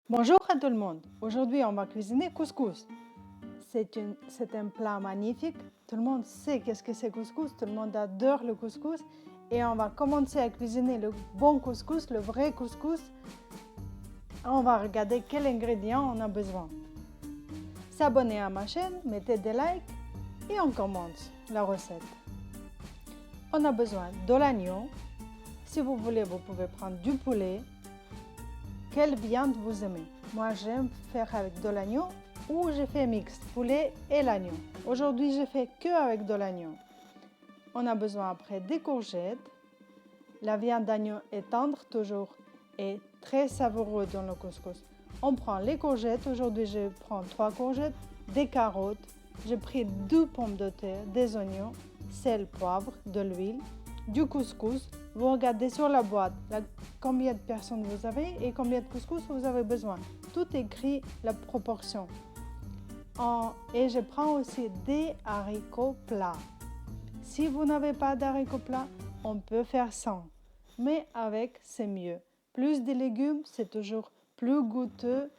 Bonjour à tout le monde. Aujourd'hui, on va cuisiner couscous. C'est un plat magnifique. Tout le monde sait qu'est-ce que c'est couscous. Tout le monde adore le couscous. Et on va commencer à cuisiner le bon couscous, le vrai couscous. On va regarder quels ingrédients on a besoin. S'abonner à ma chaîne, mettez des likes et on commence la recette. On a besoin de l'agneau. Si vous voulez, vous pouvez prendre du poulet. Quelle viande vous aimez? Moi, j'aime faire avec de l'agneau ou je fais mix, poulet et l'agneau. Aujourd'hui, je fais que avec de l'agneau. On a besoin après des courgettes. La viande d'agneau est tendre toujours et très savoureuse dans le couscous. On prend les courgettes. Aujourd'hui, je prends 3 courgettes, des carottes. J'ai pris 2 pommes de terre, des oignons, sel, poivre, de l'huile, du couscous. Vous regardez sur la boîte combien de personnes vous avez et combien de couscous vous avez besoin. Tout écrit la proportion. Et je prends aussi des haricots plats. Si vous n'avez pas d'haricots plats, on peut faire sans. Mais avec, c'est mieux. Plus de légumes, c'est toujours plus goûteux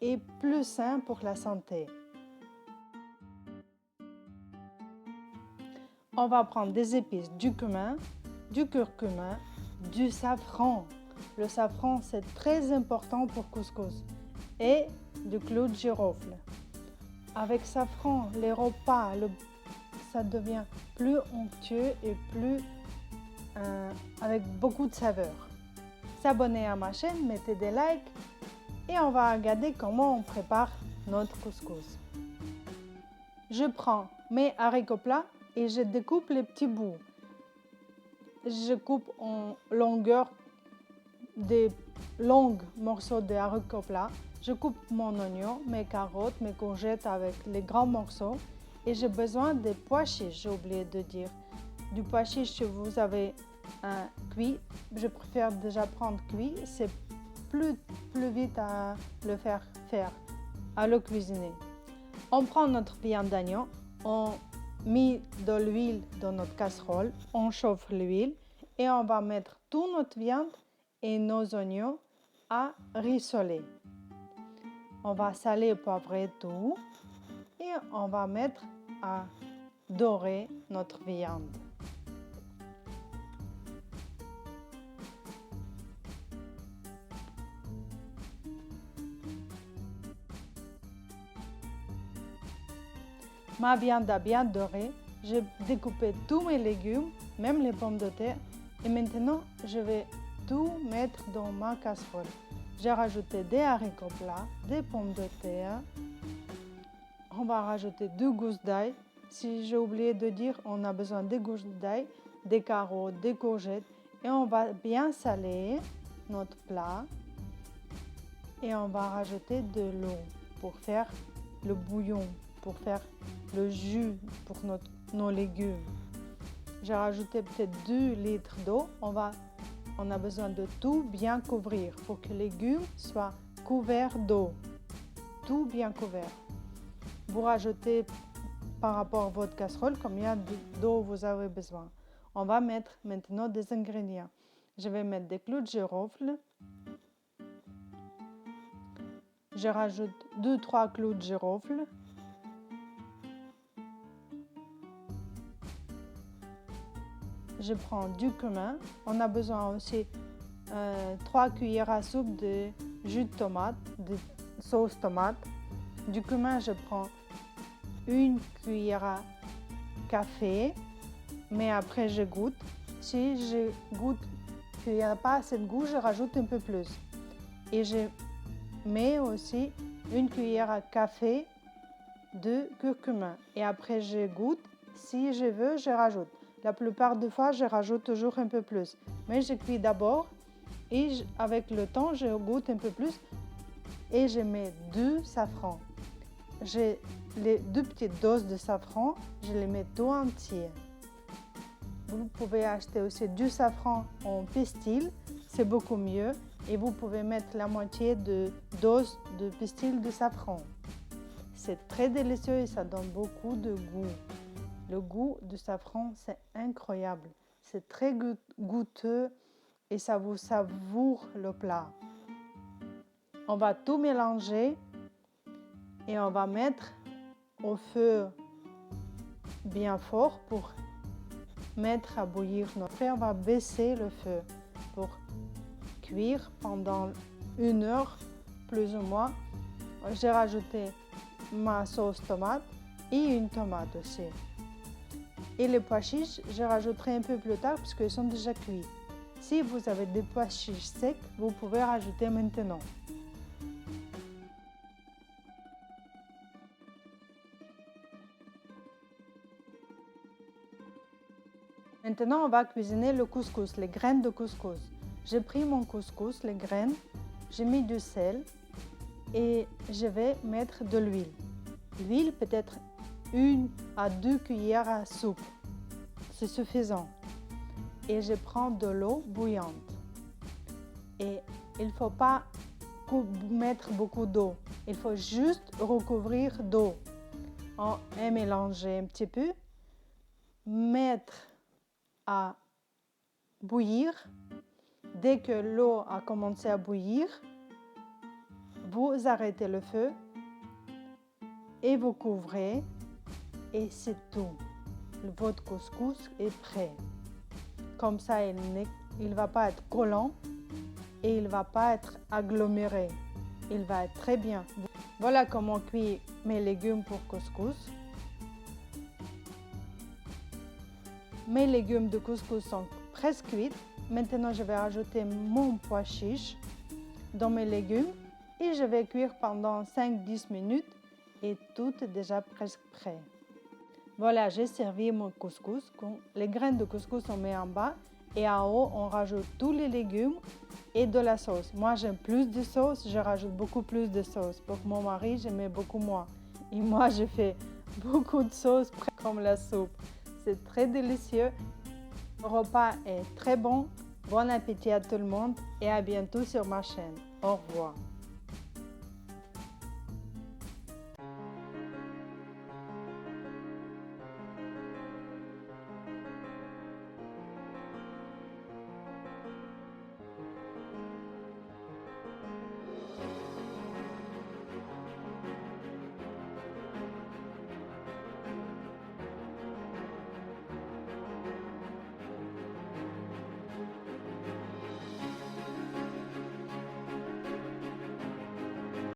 et plus sain pour la santé. On va prendre des épices, du cumin, du curcuma, du safran. Le safran, c'est très important pour couscous. Et du clou de girofle. Avec safran, les repas, ça devient plus onctueux et avec beaucoup de saveur. S'abonner à ma chaîne, mettez des likes et on va regarder comment on prépare notre couscous. Je prends mes haricots plats et je découpe les petits bouts. Je coupe en longueur des longs morceaux de haricots plats. Je coupe mon oignon, mes carottes, mes courgettes avec les grands morceaux. Et j'ai besoin des pois chiches, j'ai oublié de dire. Du pois chiche, si vous avez un cuit, je préfère déjà prendre cuit. C'est plus vite à le faire, à le cuisiner. On prend notre viande d'agneau, on met de l'huile dans notre casserole, on chauffe l'huile et on va mettre toute notre viande et nos oignons à rissoler. On va saler, poivrer tout et on va mettre à dorer notre viande. Ma viande a bien doré. J'ai découpé tous mes légumes, même les pommes de terre. Et maintenant, je vais tout mettre dans ma casserole. J'ai rajouté des haricots plats, des pommes de terre. On va rajouter 2 gousses d'ail. Si j'ai oublié de dire, on a besoin des gousses d'ail, des carottes, des courgettes. Et on va bien saler notre plat. Et on va rajouter de l'eau pour faire le bouillon, pour faire le jus pour nos légumes. J'ai rajouté peut-être 2 litres d'eau. On a besoin de tout bien couvrir pour que les légumes soient couverts d'eau. Tout bien couvert. Vous rajoutez par rapport à votre casserole combien d'eau vous avez besoin. On va mettre maintenant des ingrédients. Je vais mettre des clous de girofle. Je rajoute 2-3 clous de girofle. Je prends du cumin. On a besoin aussi 3 cuillères à soupe de jus de tomate, de sauce tomate. Du cumin, je prends 1 cuillère à café, mais après je goûte. Si je goûte qu'il n'y a pas assez de goût, je rajoute un peu plus. Et je mets aussi 1 cuillère à café de curcuma. Et après je goûte. Si je veux, je rajoute. La plupart des fois, je rajoute toujours un peu plus. Mais je cuis d'abord et avec le temps, je goûte un peu plus et je mets 2 safrans. J'ai les 2 petites doses de safran, je les mets tout entier. Vous pouvez acheter aussi du safran en pistil, c'est beaucoup mieux. Et vous pouvez mettre la moitié de dose de pistil de safran. C'est très délicieux et ça donne beaucoup de goût. Le goût du safran, c'est incroyable. C'est très goûteux et ça vous savoure le plat. On va tout mélanger et on va mettre au feu bien fort pour mettre à bouillir. Après, on va baisser le feu pour cuire pendant 1 heure plus ou moins. J'ai rajouté ma sauce tomate et une tomate aussi. Et les pois chiches, je rajouterai un peu plus tard parce qu'ils sont déjà cuits. Si vous avez des pois chiches secs, vous pouvez rajouter maintenant. Maintenant, on va cuisiner le couscous, les graines de couscous. J'ai pris mon couscous, les graines, j'ai mis du sel et je vais mettre de l'huile. L'huile peut être 1 à 2 cuillères à soupe, c'est suffisant. Et je prends de l'eau bouillante. Et il ne faut pas mettre beaucoup d'eau, il faut juste recouvrir d'eau. On va mélanger un petit peu, mettre à bouillir. Dès que l'eau a commencé à bouillir, vous arrêtez le feu et vous couvrez et c'est tout. Votre couscous est prêt. Comme ça, il ne va pas être collant et il ne va pas être aggloméré. Il va être très bien. Voilà comment cuire mes légumes pour couscous. Mes légumes de couscous sont presque cuits. Maintenant, je vais ajouter mon pois chiche dans mes légumes et je vais cuire pendant 5-10 minutes et tout est déjà presque prêt. Voilà, j'ai servi mon couscous. Les graines de couscous on met en bas et en haut, on rajoute tous les légumes et de la sauce. Moi, j'aime plus de sauce, je rajoute beaucoup plus de sauce. Pour mon mari, j'aimais beaucoup moins. Et moi, je fais beaucoup de sauce comme la soupe. C'est très délicieux. Le repas est très bon. Bon appétit à tout le monde et à bientôt sur ma chaîne. Au revoir.